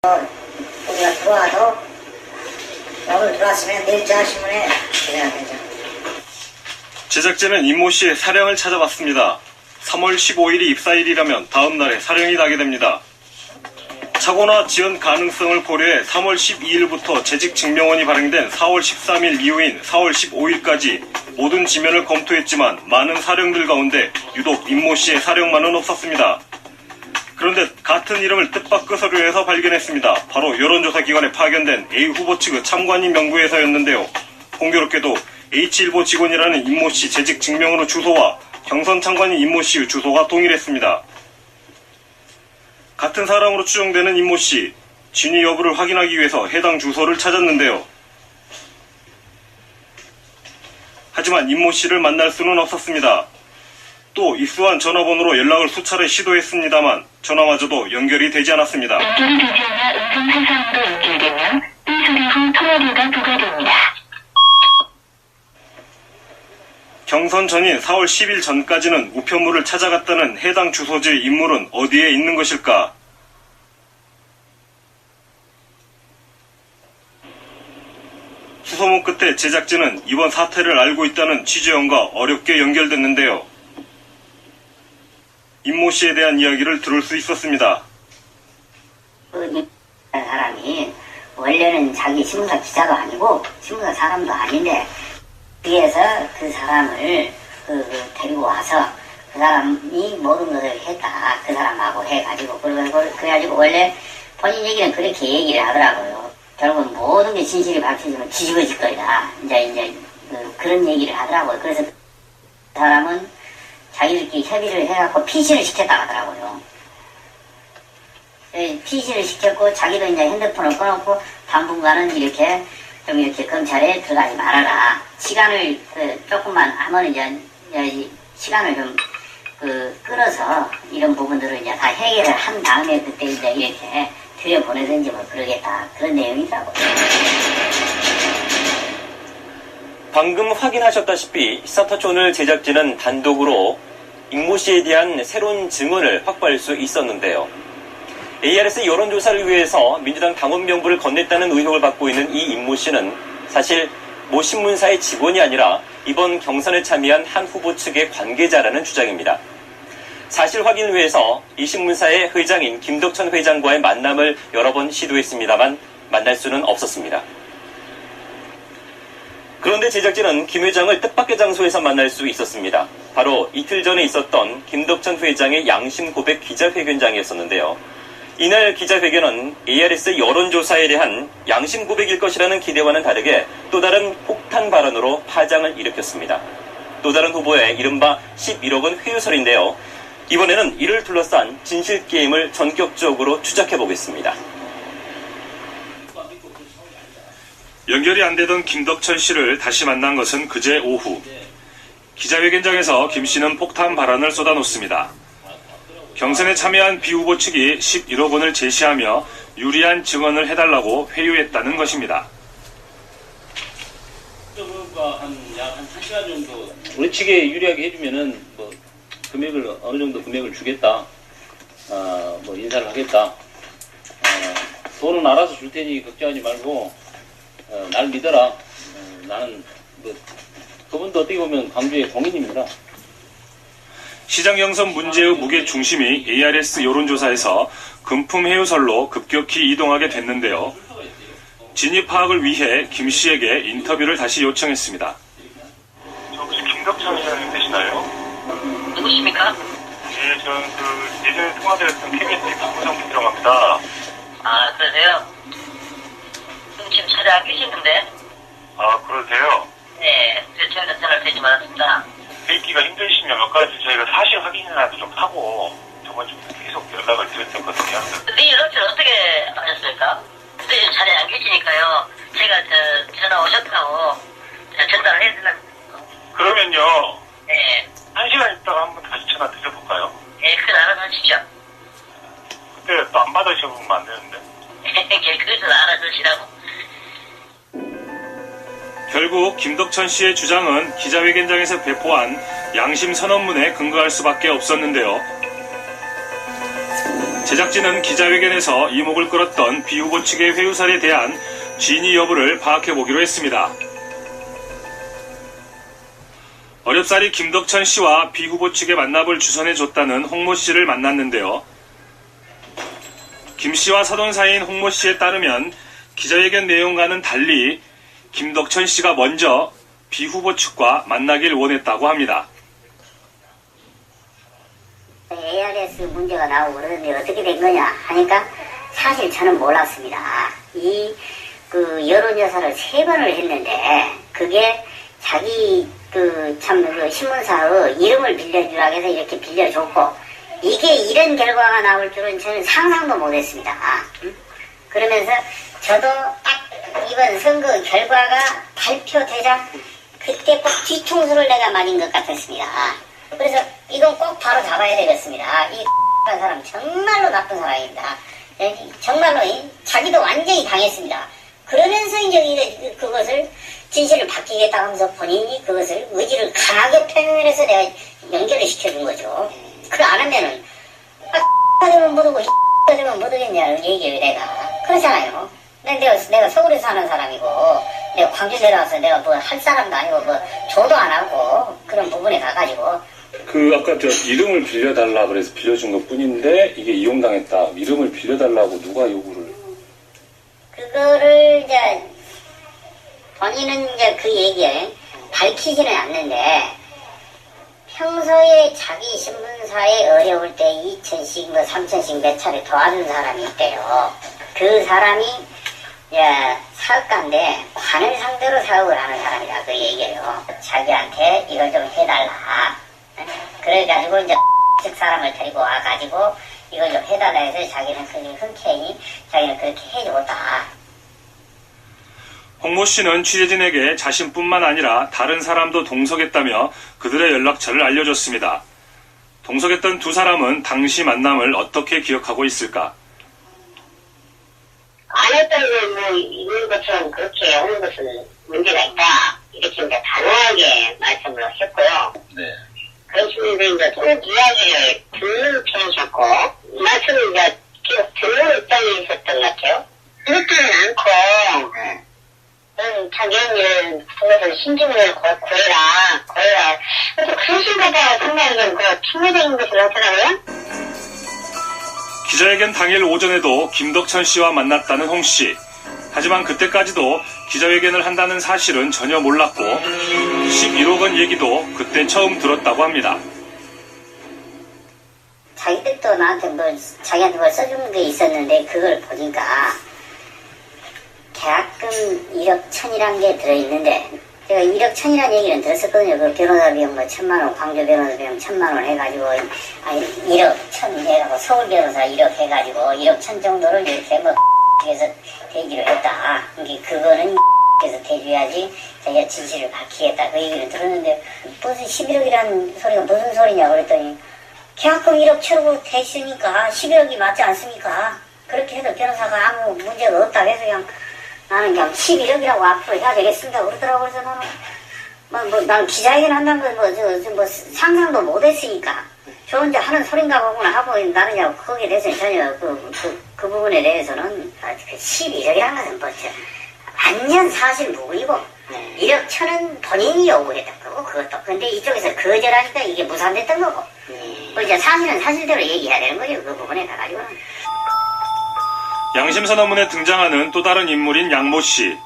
우리가 들어와도 오늘 들어왔으면 내일 저녁신문에 기대가 되죠. 제작진은 임모 씨의 사령을 찾아봤습니다. 3월 15일이 입사일이라면 다음 날에 사령이 나게 됩니다. 착오나 지연 가능성을 고려해 3월 12일부터 재직 증명원이 발행된 4월 13일 이후인 4월 15일까지 모든 지면을 검토했지만 많은 사령들 가운데 유독 임모 씨의 사령만은 없었습니다. 그런데 같은 이름을 뜻밖의 서류에서 발견했습니다. 바로 여론조사기관에 파견된 A 후보 측의 참관인 명부에서였는데요. 공교롭게도 H일보 직원이라는 임모 씨 재직 증명으로 주소와 경선 참관인 임모 씨의 주소가 동일했습니다. 같은 사람으로 추정되는 임모 씨, 진위 여부를 확인하기 위해서 해당 주소를 찾았는데요. 하지만 임모 씨를 만날 수는 없었습니다. 또 입수한 전화번호로 연락을 수차례 시도했습니다만 전화마저도 연결이 되지 않았습니다. 연결이 되지 않아 음성 사상으로 연결되며 이 소리 후 통화료가 부과됩니다. 경선 전인 4월 10일 전까지는 우편물을 찾아갔다는 해당 주소지의 인물은 어디에 있는 것일까? 수소문 끝에 제작진은 이번 사태를 알고 있다는 취재원과 어렵게 연결됐는데요. 임모 씨에 대한 이야기를 들을 수 있었습니다. 그 사람이 원래는 자기 신문사 기자도 아니고 신문사 사람도 아닌데 뒤에서 그 사람을 데리고 와서 그 사람이 모든 것을 했다. 그 사람하고 해가지고 그래가지고 원래 본인 얘기는 그렇게 얘기를 하더라고요. 결국은 모든 게 진실이 밝혀지면 뒤집어질 거다. 이제 그런 얘기를 하더라고요. 그래서 그 사람은 자기들끼리 협의를 해갖고 피신을 시켰다고 하더라고요. 피신을 시켰고 자기도 이제 핸드폰을 꺼놓고 당분간은 이렇게 검찰에 들어가지 말아라. 시간을 조금만 하면 이제 시간을 좀 끌어서 이런 부분들을 이제 다 해결을 한 다음에 그때 이제 이렇게 들여보내든지 뭐 그러겠다. 그런 내용이더라고요. 방금 확인하셨다시피 시사타촌을 제작진은 단독으로 임모 씨에 대한 새로운 증언을 확보할 수 있었는데요. ARS 여론조사를 위해서 민주당 당원 명부를 건넸다는 의혹을 받고 있는 이 임모 씨는 사실 모 신문사의 직원이 아니라 이번 경선에 참여한 한 후보 측의 관계자라는 주장입니다. 사실 확인을 위해서 이 신문사의 회장인 김덕천 회장과의 만남을 여러 번 시도했습니다만 만날 수는 없었습니다. 그런데 제작진은 김 회장을 뜻밖의 장소에서 만날 수 있었습니다. 바로 이틀 전에 있었던 김덕천 회장의 양심 고백 기자회견장이었었는데요. 이날 기자회견은 ARS 여론조사에 대한 양심 고백일 것이라는 기대와는 다르게 또 다른 폭탄 발언으로 파장을 일으켰습니다. 또 다른 후보의 이른바 11억 원 회유설인데요. 이번에는 이를 둘러싼 진실게임을 전격적으로 추적해보겠습니다. 연결이 안 되던 김덕천 씨를 다시 만난 것은 그제 오후. 기자회견장에서 김 씨는 폭탄 발언을 쏟아놓습니다. 경선에 참여한 비 후보 측이 11억 원을 제시하며 유리한 증언을 해달라고 회유했다는 것입니다. 약 1시간 정도 우리 측에 유리하게 해주면은 뭐 금액을 어느 정도 금액을 주겠다. 뭐 인사를 하겠다. 돈은 알아서 줄 테니 걱정하지 말고 날 믿어라. 나는 뭐 그분도 어떻게 보면 광주의 공인입니다. 시장 경선 문제의 무게 중심이 ARS 여론조사에서 금품 회유설로 급격히 이동하게 됐는데요. 진위 파악을 위해 김 씨에게 인터뷰를 다시 요청했습니다. 혹시 김덕천 회장님 되시나요? 누구십니까? 예, 저는 예전에 통화드렸던 KBS 부부장부라고 합니다. 아, 그러세요? 그럼 지금 자리에 안 계시는데? 아, 그러세요? 네, 그래서 제가 전화를 드리지 말았습니다. 뵙기가 힘드시면 몇 가지 저희가 사실 확인이라도 좀 하고 저번 주에 계속 연락을 드렸었거든요. 네 연락처를 어떻게 하셨습니까? 근데 지금 자리에 안 계시니까요. 제가 전화 오셨다고 전달을 해드리려고. 그러면요. 네. 1시간 있다가 한번 다시 전화 드려볼까요? 네, 그건 알아서 하십시오. 그때 또 안 받으셔보면 안 되는데. 그것은 알아두시라고. 결국 김덕천 씨의 주장은 기자회견장에서 배포한 양심 선언문에 근거할 수밖에 없었는데요. 제작진은 기자회견에서 이목을 끌었던 비 후보 측의 회유설에 대한 진위 여부를 파악해보기로 했습니다. 어렵사리 김덕천 씨와 비 후보 측의 만남을 주선해줬다는 홍모 씨를 만났는데요. 김 씨와 사돈 사이인 홍모 씨에 따르면 기자회견 내용과는 달리 김덕천 씨가 먼저 비 후보 측과 만나길 원했다고 합니다. ARS 문제가 나오고 그러는데 어떻게 된 거냐 하니까 사실 저는 몰랐습니다. 여론조사를 3번을 했는데 그게 자기 신문사의 이름을 빌려주라고 해서 이렇게 빌려줬고 이게 이런 결과가 나올 줄은 저는 상상도 못했습니다. 그러면서 저도 딱 이번 선거 결과가 발표되자 그때 꼭 뒤통수를 내가 맞은 것 같았습니다. 그래서 이건 꼭 바로 잡아야 되겠습니다. 이 사람 정말로 나쁜 사람입니다. 정말로 자기도 완전히 당했습니다. 그러면서 이제 그것을 진실을 밝히겠다 하면서 본인이 그것을 의지를 강하게 표현해서 내가 연결을 시켜준 거죠. 그걸 안 하면은 되면 못하고 되면 못하겠냐는 얘기예요 내가. 그렇잖아요. 내가 서울에 사는 사람이고 내가 광주 내려와서 내가 뭐 할 사람도 아니고 뭐 조도 안 하고 그런 부분에 가가지고 아까 이름을 빌려달라 그래서 빌려준 것 뿐인데 이게 이용당했다. 이름을 빌려달라고 누가 요구를? 그거를 이제 본인은 이제 그 얘기에 밝히지는 않는데 평소에 자기 신문사에 어려울 때 2,000씩 뭐 3,000씩 몇 차례 도와준 사람이 있대요. 그 사람이 사업가인데 관을 상대로 사업을 하는 사람이라 그 얘기예요. 자기한테 이걸 좀 해달라. 그래가지고 이제 즉 사람을 데리고 와가지고 이걸 좀 해달라 해서 자기는 흔쾌히 자기는 그렇게 해줬다. 홍모 씨는 취재진에게 자신뿐만 아니라 다른 사람도 동석했다며 그들의 연락처를 알려줬습니다. 동석했던 두 사람은 당시 만남을 어떻게 기억하고 있을까? 안 했다고 뭐 이런 것처럼 그렇게 오는 것은 문제가 있다. 이렇게 이제 단호하게 말씀을 했고요. 네. 그렇습니다. 이제 꼭 이야기를 듣는 편이셨고, 말씀을 이제 계속 듣는 입장에 있었던 것 같아요. 그렇지는 않고, 자기는 그것을 신중을 고해라. 그래서 근심하다가 상당히 좀 충분적인 것을 하더라고요. 기자회견 당일 오전에도 김덕천 씨와 만났다는 홍 씨. 하지만 그때까지도 기자회견을 한다는 사실은 전혀 몰랐고 11억 원 얘기도 그때 처음 들었다고 합니다. 자기들도 나한테 자기한테 뭘 써주는 게 있었는데 그걸 보니까 계약금 1억 1,000이란 게 들어있는데 제가 1억 1,000이란 얘기는 들었었거든요. 그 변호사 비용 1,000만 원, 광주 변호사 비용 1,000만 원 해가지고 1억 1,000 해가지고 서울 변호사 1억 해가지고 1억 1,000 정도를 이렇게 그래서 대기를 했다. 그거는 그래서 대줘야지 자기가 진실을 밝히겠다. 그 얘기를 들었는데 무슨 11억이라는 소리가 무슨 소리냐 그랬더니 계약금 1억 채우고 됐으니까 11억이 맞지 않습니까? 그렇게 해도 변호사가 아무 문제가 없다 해서 나는 그냥 11억이라고 앞으로 해야 되겠습니다. 그러더라고요. 그래서 나는 나는 기자회견 한다는 건 상상도 못 했으니까 저 혼자 하는 소린가 보구나 하고 나는 그냥 거기에 대해서는 전혀 그 부분에 대해서는 11억이라는 것은 완전 사실 무근이고 1억 1,000은 본인이 요구했던 거고 그것도 근데 이쪽에서 거절하니까 이게 무산됐던 거고 이제 사실은 사실대로 얘기해야 되는 거죠. 그 부분에 가가지고는. 양심선언문에 등장하는 또 다른 인물인 양모 씨.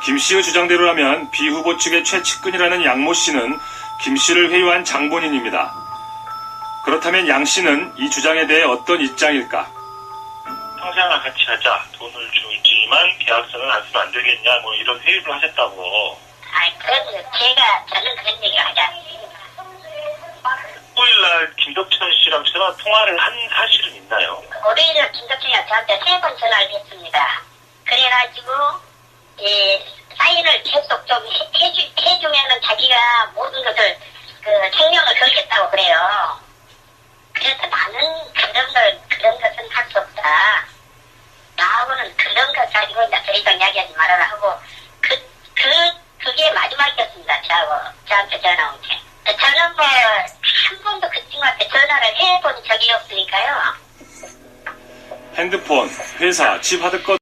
김 씨의 주장대로라면 비 후보 측의 최측근이라는 양모 씨는 김 씨를 회유한 장본인입니다. 그렇다면 양 씨는 이 주장에 대해 어떤 입장일까? 평생을 같이 하자. 돈을 주지만 계약서는 안 쓰면 안 되겠냐. 뭐 이런 회의를 하셨다고. 그래도 저는 그런 얘기를 하지 않습니다. 15일날 김덕천 씨랑 전화 통화를 한 사실은 있나요? 월요일에 김덕천이가 저한테 3번 전화를 했습니다. 그래가지고 사인을 계속 좀 해주면은 자기가 모든 것을 생명을 걸겠다고 그래요. 그래서 나는 그런 것은 할 수 없다. 나하고는 그런 것 가지고 이제 더 이상 이야기하지 말아라 하고 그게 마지막이었습니다. 저한테 전화 온 게. 저는 한 번도 그 친구한테 전화를 해본 적이 없으니까요. 핸드폰, 회사, 집 하드 것